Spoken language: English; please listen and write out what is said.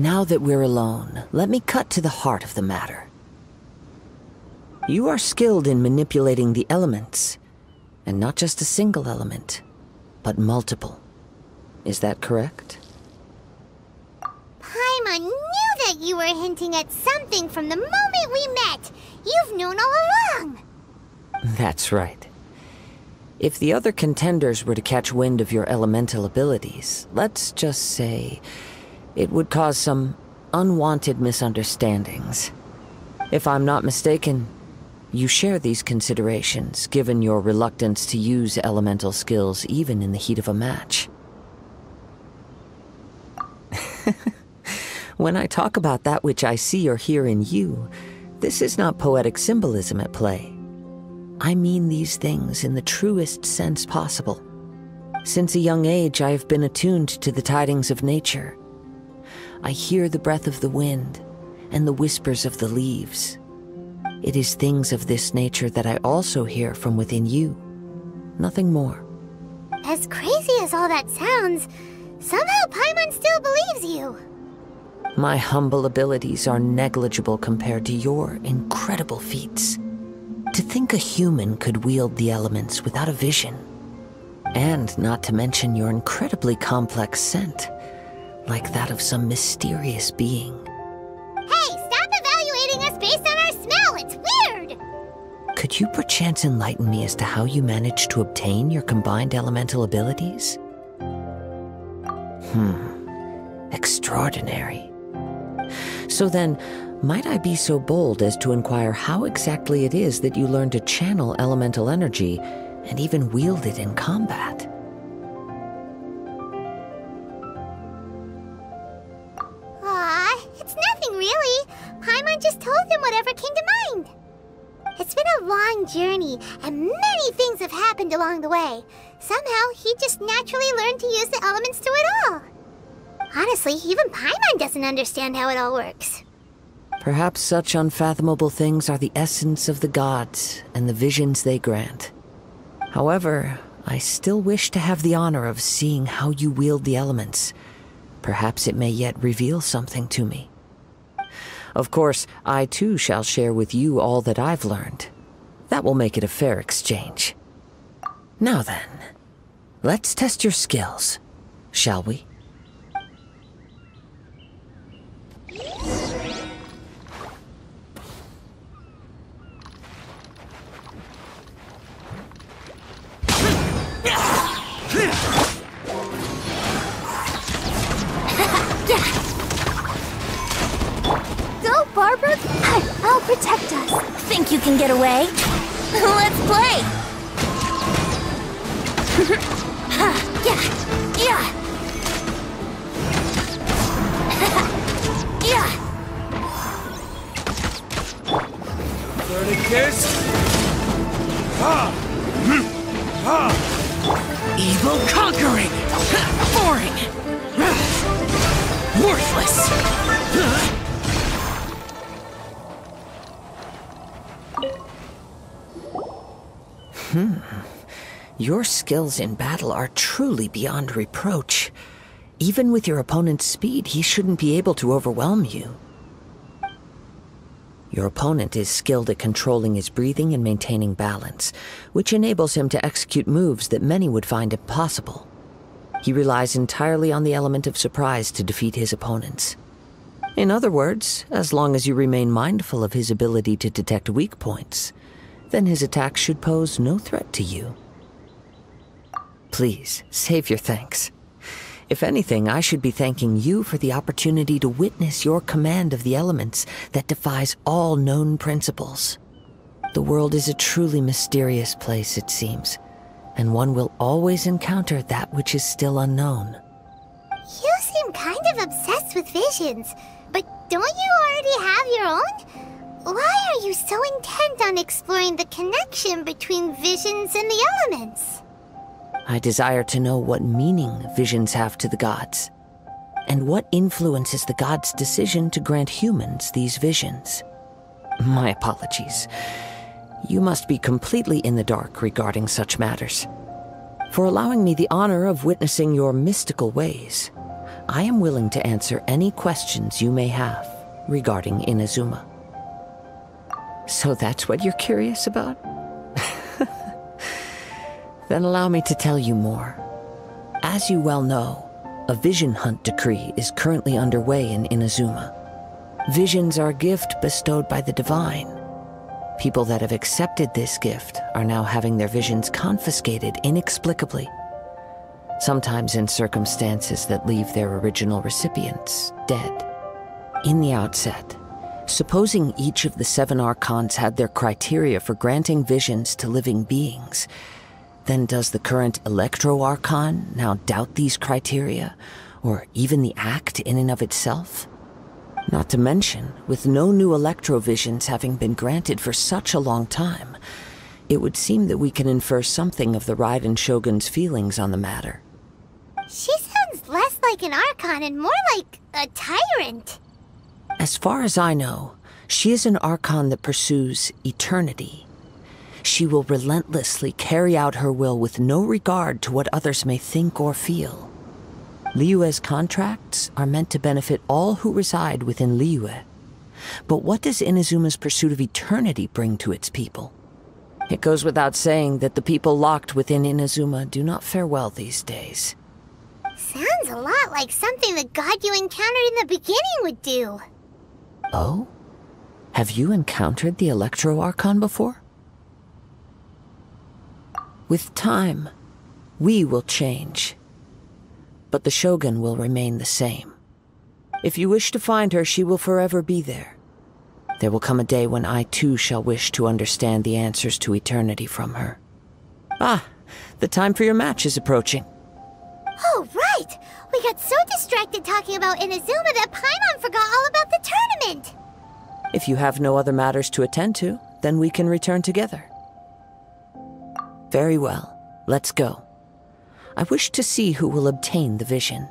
Now that we're alone, let me cut to the heart of the matter. You are skilled in manipulating the elements, and not just a single element, but multiple. Is that correct? Paimon knew that you were hinting at something from the moment we met. You've known all along. That's right. If the other contenders were to catch wind of your elemental abilities, let's just say it would cause some unwanted misunderstandings. If I'm not mistaken, you share these considerations, given your reluctance to use elemental skills even in the heat of a match. When I talk about that which I see or hear in you, this is not poetic symbolism at play. I mean these things in the truest sense possible. Since a young age, I have been attuned to the tidings of nature. I hear the breath of the wind and the whispers of the leaves. It is things of this nature that I also hear from within you. Nothing more. As crazy as all that sounds, somehow Paimon still believes you. My humble abilities are negligible compared to your incredible feats. To think a human could wield the elements without a vision. And not to mention your incredibly complex scent, like that of some mysterious being. Hey, stop evaluating us based on our smell! It's weird! Could you perchance enlighten me as to how you managed to obtain your combined elemental abilities? Extraordinary. So then, might I be so bold as to inquire how exactly it is that you learned to channel elemental energy and even wield it in combat? It's nothing really. Paimon just told him whatever came to mind. It's been a long journey, and many things have happened along the way. Somehow, he just naturally learned to use the elements through it all. Honestly, even Paimon doesn't understand how it all works. Perhaps such unfathomable things are the essence of the gods and the visions they grant. However, I still wish to have the honor of seeing how you wield the elements. Perhaps it may yet reveal something to me. Of course, I too shall share with you all that I've learned. That will make it a fair exchange. Now then, let's test your skills, shall we? Go, Barbara! I'll protect us. Think you can get away? Let's play! Verticus! Evil conquering! Boring! Worthless! Your skills in battle are truly beyond reproach. Even with your opponent's speed, he shouldn't be able to overwhelm you. Your opponent is skilled at controlling his breathing and maintaining balance, which enables him to execute moves that many would find impossible. He relies entirely on the element of surprise to defeat his opponents. In other words, as long as you remain mindful of his ability to detect weak points, then his attacks should pose no threat to you. Please, save your thanks. If anything, I should be thanking you for the opportunity to witness your command of the elements that defies all known principles. The world is a truly mysterious place, it seems, and one will always encounter that which is still unknown. You seem kind of obsessed with visions, but don't you already have your own? Why are you so intent on exploring the connection between visions and the elements? I desire to know what meaning visions have to the gods, and what influences the gods' decision to grant humans these visions. My apologies. You must be completely in the dark regarding such matters. For allowing me the honor of witnessing your mystical ways, I am willing to answer any questions you may have regarding Inazuma. So that's what you're curious about? Then allow me to tell you more. As you well know, a vision hunt decree is currently underway in Inazuma. Visions are a gift bestowed by the divine. People that have accepted this gift are now having their visions confiscated inexplicably, sometimes in circumstances that leave their original recipients dead. In the outset, supposing each of the 7 archons had their criteria for granting visions to living beings, then does the current Electro-Archon now doubt these criteria, or even the act in and of itself? Not to mention, with no new Electro-Visions having been granted for such a long time, it would seem that we can infer something of the Raiden Shogun's feelings on the matter. She sounds less like an Archon and more like a tyrant. As far as I know, she is an Archon that pursues eternity. She will relentlessly carry out her will with no regard to what others may think or feel. Liyue's contracts are meant to benefit all who reside within Liyue. But what does Inazuma's pursuit of eternity bring to its people? It goes without saying that the people locked within Inazuma do not fare well these days. Sounds a lot like something the god you encountered in the beginning would do. Oh? Have you encountered the Electro-Archon before? With time, we will change. But the Shogun will remain the same. If you wish to find her, she will forever be there. There will come a day when I too shall wish to understand the answers to eternity from her. Ah, the time for your match is approaching. Oh, right! We got so distracted talking about Inazuma that Paimon forgot all about the tournament! If you have no other matters to attend to, then we can return together. Very well, let's go. I wish to see who will obtain the vision.